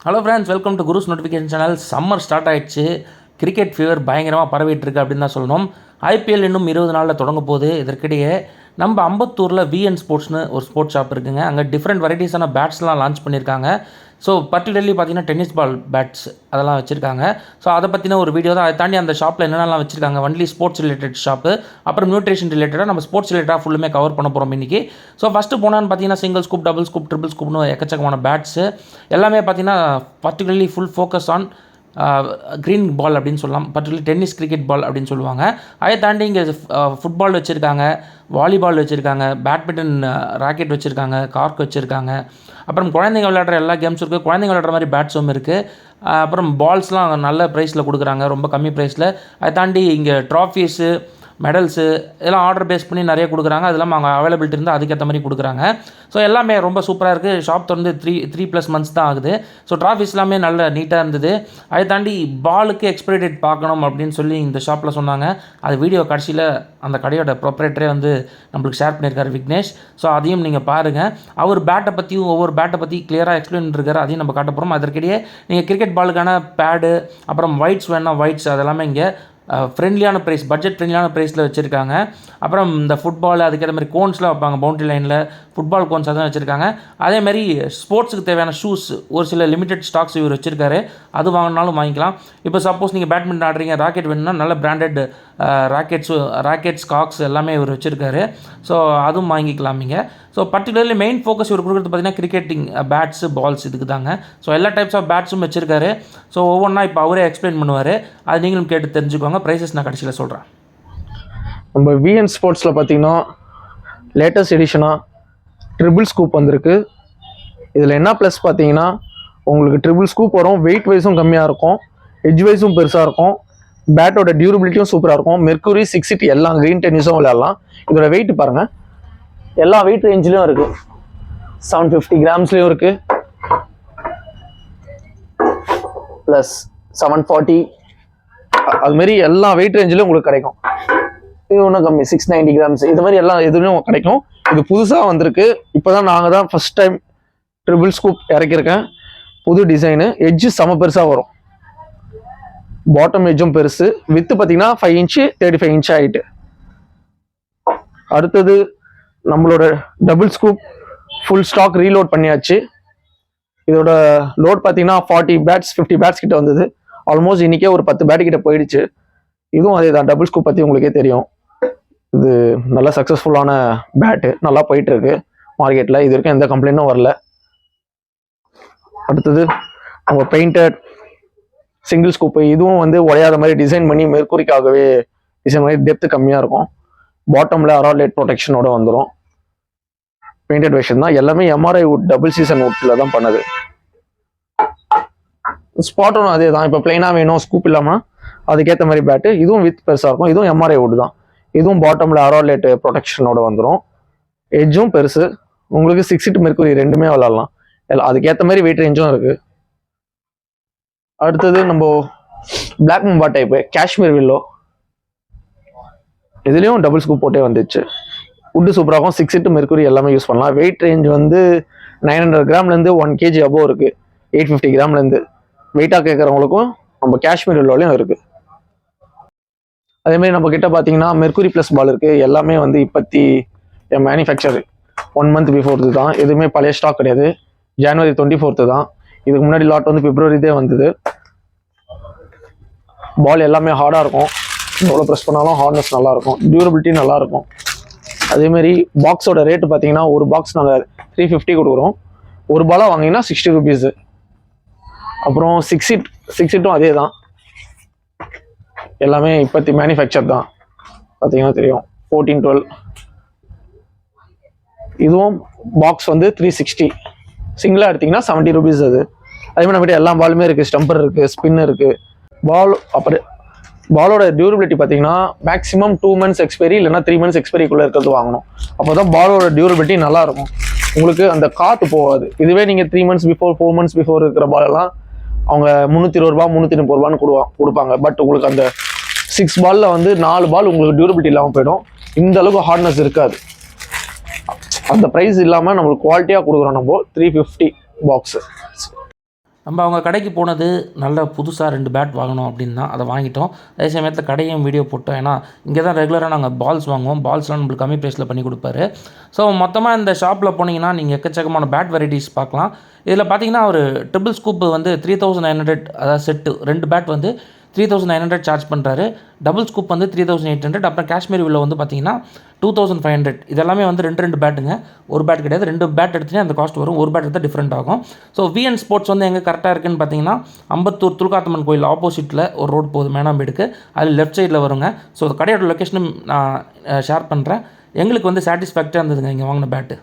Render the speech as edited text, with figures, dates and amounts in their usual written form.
Hello friends, welcome to Guru's notification channel. Summer start ஆகிடுச்சு. Cricket fever பயங்கரமாக பரவிட்டு இருக்கு அப்படின்னு தான் சொல்லணும். ஐபிஎல் இன்னும் 20 நாளில் தொடங்க போகுது. இதற்கிடையே நம்ம அம்பத்தூரில் விஎன் ஸ்போர்ட்ஸ்னு ஒரு ஸ்போர்ட்ஸ் ஷாப் இருக்குங்க. அங்கே டிஃப்ரெண்ட் வெரைட்டிஸான பேட்ஸ்லாம் லான்ச் பண்ணியிருக்காங்க. ஸோ பர்டிகுலர்லி பார்த்தீங்கன்னா டென்னிஸ் பால் பேட்ஸ் அதெல்லாம் வச்சுருக்காங்க. ஸோ அதை பற்றின ஒரு வீடியோ தான். அதை தாண்டி அந்த ஷாப்பில் என்னென்னலாம் வச்சுருக்காங்க, ஒன்லி ஸ்போர்ட்ஸ் ரிலேட்டட் ஷாப்பு, அப்புறம் நியூட்ரிஷன் ரிலேட்டடாக நம்ம ஸ்போர்ட்ஸ் ரிலேட்டடாக ஃபுல்லுமே கவர் பண்ண போகிறோம் இன்றைக்கி. ஸோ ஃபஸ்ட்டு போனான்னு பார்த்தீங்கன்னா single scoop, double scoop, triple ஸ்கூப்னு எக்கச்சக்கமான பேட்ஸு எல்லாமே பார்த்தீங்கன்னா particularly full focus on green ball அப்படின்னு சொல்லலாம். பர்டிகுலர் டென்னிஸ் கிரிக்கெட் பால் அப்படின்னு சொல்லுவாங்க. அதை தாண்டி இங்கே ஃபுட்பால் வச்சுருக்காங்க, வாலிபால் வச்சுருக்காங்க, பேட்மிண்டன் ராக்கெட் வச்சுருக்காங்க, கார்க் வச்சுருக்காங்க. அப்புறம் குழந்தைங்க விளையாடுற எல்லா கேம்ஸும் இருக்குது. குழந்தைங்க விளையாடுற மாதிரி பேட்ஸும் இருக்குது. அப்புறம் பால்ஸ்லாம் நல்ல ப்ரைஸில் கொடுக்குறாங்க, ரொம்ப கம்மி ப்ரைஸில். அதை தாண்டி இங்கே ட்ராஃபீஸு, மெடல்ஸு இதெல்லாம் ஆர்டர் பேஸ் பண்ணி நிறைய கொடுக்குறாங்க. அது இல்லாமல் அங்கே அவைலபிலிட்டி இருந்தால் அதுக்கேற்ற மாதிரி கொடுக்குறாங்க. ஸோ எல்லாமே ரொம்ப சூப்பராக இருக்குது. ஷாப் தொடர்ந்து 3+ மந்த்ஸ் தான் ஆகுது. ஸோ ட்ராஃபிஸ் எல்லாமே நல்ல நீட்டாக இருந்தது. அதை தாண்டி பாலுக்கு எக்ஸ்பைரி டேட் பார்க்கணும் அப்படின்னு சொல்லி இந்த ஷாப்பில் சொன்னாங்க. அது வீடியோ கடைசியில் அந்த கடையோட ப்ரொப்ரேட்டரே வந்து நம்மளுக்கு ஷேர் பண்ணியிருக்காரு, விக்னேஷ். ஸோ அதையும் நீங்கள் பாருங்கள். அவர் பேட்டை பற்றியும் ஒவ்வொரு பேட்டை பற்றி கிளியராக எக்ஸ்பிளைன் பண்ணிருக்காரு. அதையும் நம்ம காட்ட போகிறோம். அதற்கிடையே நீங்கள் கிரிக்கெட் பாலுக்கான பேடு, அப்புறம் ஒயிட்ஸ் வேணால் ஒயிட்ஸ், அதெல்லாமே இங்கே ஃப்ரெண்ட்லியான ப்ரைஸ், பட்ஜெட் ஃப்ரெண்ட்லியான ப்ரைஸில் வச்சுருக்காங்க. அப்புறம் இந்த ஃபுட்பால் அதுக்கேற்ற மாதிரி கோன்ஸ்லாம் வைப்பாங்க பவுண்ட்ரி லைனில், ஃபுட்பால் கோன்ஸ் அதான் வச்சுருக்காங்க. அதேமாதிரி ஸ்போர்ட்ஸுக்கு தேவையான ஷூஸ் ஒரு சில லிமிடெட் ஸ்டாக்ஸ் இவர் வச்சுருக்காரு. அது வாங்கினாலும் வாங்கிக்கலாம். இப்போ சப்போஸ் நீங்கள் பேட்மிண்டன் ஆடுறீங்க, ராக்கெட் வேணும்னா நல்ல பிராண்டட் ராக்கெட்ஸ், காக்ஸ் எல்லாமே இவர் வச்சுருக்காரு. ஸோ அதுவும் வாங்கிக்கலாம் நீங்கள். ஸோ பர்டிகுலர்லி மெயின் ஃபோக்கஸ் இவர் கொடுக்குறது பார்த்தீங்கன்னா கிரிக்கெட்டிங் பேட்ஸு, பால்ஸ் இதுக்கு தாங்க. ஸோ எல்லா டைப்ஸ் ஆஃப் பேட்ஸும் வச்சுருக்காரு. ஸோ ஒவ்வொன்றா இப்போ அவரே எக்ஸ்பிளைன் பண்ணுவார். அது நீங்களும் கேட்டு தெரிஞ்சுக்கோங்க. ப்ரைஸஸ் நான் கடைசியில் சொல்கிறேன். நம்ம விஎன் ஸ்போர்ட்ஸில் பார்த்தீங்கன்னா லேட்டஸ்ட் எடிஷனாக ட்ரிபிள் ஸ்கூப் வந்திருக்கு. இதில் என்ன ப்ளஸ் பார்த்தீங்கன்னா உங்களுக்கு ட்ரிபிள் ஸ்கூப் வரும். வெயிட் வைஸும் கம்மியாக இருக்கும், எட்ஜ் வைஸும் பெருசாக இருக்கும், பேட்டோட டியூரபிலிட்டியும் சூப்பராக இருக்கும். மெர்க்குரி 6 எல்லா க்ரீன் டென்னிஸும் விளையாடலாம். இதோட வெயிட் பாருங்கள், எல்லா வெயிட் ரேஞ்சிலையும் இருக்குது. 750 கிராம்ஸ்லேயும் இருக்குது, ப்ளஸ் 740, அதுமாரி எல்லா வெயிட் ரேஞ்சிலும் உங்களுக்கு கிடைக்கும். இது ஒன்றும் கம்மி 690 கிராம்ஸ், இது மாதிரி எல்லா இதுலையும் கிடைக்கும். இது புதுசாக வந்திருக்கு. இப்போ தான் நாங்கள் தான் ஃபஸ்ட் டைம் ட்ரிபிள் ஸ்கூப் இறக்கியிருக்கேன். புது டிசைனு. எட்ஜு செம பெருசாக வரும், பாட்டம் எட்ஜும் பெருசு. வித்து பார்த்தீங்கன்னா 5 இன்ச்சு 35 இன்ச் ஆகிட்டு. அடுத்தது நம்மளோட double scoop full stock reload பண்ணியாச்சு. இதோட லோட் பார்த்தீங்கன்னா 40 பேட்ஸ் 50 பேட்ஸ் கிட்ட வந்தது. ஆல்மோஸ்ட் இன்றைக்கே ஒரு 10 பேட் கிட்ட போயிடுச்சு. இதுவும் அதே தான். டபுள் ஸ்கூப் பற்றி உங்களுக்கே தெரியும். இது நல்ல சக்ஸஸ்ஃபுல்லான பேட்டு, நல்லா போயிட்டு இருக்கு மார்க்கெட்டில். இது வரைக்கும் எந்த கம்ப்ளைண்ட்டும் வரல. அடுத்தது நம்ம பெயிண்டட் சிங்கிள் ஸ்கூப்பு. இதுவும் வந்து உடையாத மாதிரி டிசைன் பண்ணி, மெர்க்குரிக்காகவே டிசைன் பண்ணி, டெப்த்து கம்மியாக இருக்கும். பாட்டமில் அராலேட் ப்ரொடெக்ஷனோட வந்துடும். பெயிண்டட் வெர்ஷன் தான். எல்லாமே எம்ஆர்ஐ வுட், டபுள் சீசன் வுட்டில் தான் பண்ணது. ஸ்பாட்டும் அதே தான். இப்போ பிளைனாக வேணும் ஸ்கூப் இல்லாமல் அதுக்கேற்ற மாதிரி பேட்டு. இதுவும் வித் பெருசாக இருக்கும். இதுவும் எம்ஆர்ஐ வுட் தான். இதுவும் பாட்டமில் அராலேட் ப்ரொடெக்ஷனோட வந்துடும். எட்ஜும் பெருசு. உங்களுக்கு 6 மெர்க்குரி ரெண்டுமே விளாட்லாம். அதுக்கேற்ற மாதிரி வெயிட் ரேஞ்சும் இருக்குது. அடுத்தது நம்ம Black Mamba type Kashmir willow. இதுலேயும் டபுள் ஸ்கூப் போட்டே வந்துச்சு. வுட்டு சூப்பராகும். 6 மெர்க்குரி எல்லாமே யூஸ் பண்ணலாம். வெயிட் ரேஞ்ச் வந்து 900 கிராம்லேருந்து 1 kg அபோவ் இருக்குது. 850 கிராம்லேருந்து வெயிட்டாக கேட்குறவங்களுக்கும் நம்ம காஷ்மீர் வில்லோலையும் இருக்குது. அதேமாதிரி நம்ம கிட்ட பார்த்தீங்கன்னா மெர்க்குரி ப்ளஸ் பால் இருக்குது. எல்லாமே வந்து இப்போத்தி மேனுஃபேக்சர் 1 மந்த் பிஃபோர்து தான். எதுவுமே பழைய ஸ்டாக் கிடையாது. ஜனவரி 24 தான். இதுக்கு முன்னாடி லாட் வந்து பிப்ரவரிதே வந்தது. பால் எல்லாமே ஹார்டாக இருக்கும். எவ்வளோ ப்ரெஸ் பண்ணாலும் ஹார்ட்னஸ் நல்லாயிருக்கும், டியூரபிலிட்டி நல்லாயிருக்கும். அதேமாரி பாக்ஸோட ரேட்டு பார்த்தீங்கன்னா ஒரு பாக்ஸ் நாங்கள் 350 கொடுக்குறோம். ஒரு பாலாக வாங்கினீங்கன்னா 60 ருபீஸு. அப்புறம் 6 இட்டும் அதே தான். எல்லாமே இப்போத்தி மேனுஃபேக்சர் தான். பார்த்தீங்கன்னா தெரியும் 14, 12. இதுவும் பாக்ஸ் வந்து 360. சிங்கிளாக எடுத்திங்கன்னா 70 ருபீஸ் அது. அதேமாதிரி நம்மகிட்ட எல்லா பாலுமே இருக்குது. ஸ்டம்பர் இருக்குது, ஸ்பின் இருக்குது. அப்புறம் பாலோட டியூரபிலிட்டி பார்த்தீங்கன்னா மேக்ஸிமம் 2 months எக்ஸ்பைரி, இல்லைனா 3 months எக்ஸ்பைரிக்குள்ளே இருக்கிறது வாங்கணும். அப்போ தான் பாலோட டியூரபிலிட்டி நல்லாயிருக்கும். உங்களுக்கு அந்த காற்று போகாது. இதுவே நீங்கள் 3 months பிஃபோர், 4 months பிஃபோர் இருக்கிற பாலெல்லாம் அவங்க 320 ரூபா 330 ரூபான்னு கொடுப்பாங்க. பட் உங்களுக்கு அந்த 6 பாலில் வந்து 4 பால் உங்களுக்கு டியூரபிலிட்டி இல்லாமல் போயிடும். இந்த அளவுக்கு ஹார்ட்னஸ் இருக்காது. அந்த ப்ரைஸ் இல்லாமல் நம்மளுக்கு குவாலிட்டியாக கொடுக்குறோம். நம்ம 350 பாக்ஸு. நம்ம அவங்க கடைக்கு போனது நல்ல புதுசாக 2 பேட் வாங்கணும் அப்படின்னு தான் அதை வாங்கிட்டோம். அதே சமயத்தில் கடையும் வீடியோ போட்டோம். ஏன்னா இங்கே தான் ரெகுலராக நாங்கள் பால்ஸ் வாங்குவோம். பால்ஸ்லாம் நம்மளுக்கு கம்மி ப்ரைஸில் பண்ணி கொடுப்பாரு. ஸோ மொத்தமாக இந்த ஷாப்பில் போனீங்கன்னா நீங்கள் எக்கச்சக்கமான பேட் வெரைட்டிஸ் பார்க்கலாம். இதில் பார்த்தீங்கன்னா ஒரு ட்ரிபிள் ஸ்கூப் வந்து 3900, அதாவது செட்டு 2 பேட் வந்து 3900 சார்ஜ் பண்ணுறாரு. டபுள் ஸ்கூப் வந்து 3800. அப்புறம் காஷ்மீர் வில்லோ வந்து பார்த்தீங்கன்னா 2500. இதெல்லாமே வந்து 2 பேட்டுங்க, ஒரு பேட் கிடையாது. 2 பேட் எடுத்துகிட்டே அந்த காஸ்ட் வரும். ஒரு பேட் எடுத்தால் டிஃப்ரெண்ட் ஆகும். ஸோ விஎன் ஸ்போர்ட்ஸ் வந்து எங்கே கரெக்டாக இருக்குன்னு பார்த்தீங்கன்னா அம்பத்தூர் துல்காத்தம்மன் கோயில் ஆப்போசிட்டில் ஒரு ரோடு போகுது மேனாம்பேடுக்கு, அது லெஃப்ட் சைடில் வருங்க. ஸோ கடையோட லொக்கேஷனும் நான் ஷேர் பண்ணுறேன். எங்களுக்கு வந்து சாட்டிஸ்ஃபேக்டாக இருந்ததுங்க இங்கே வாங்கின பேட்டு.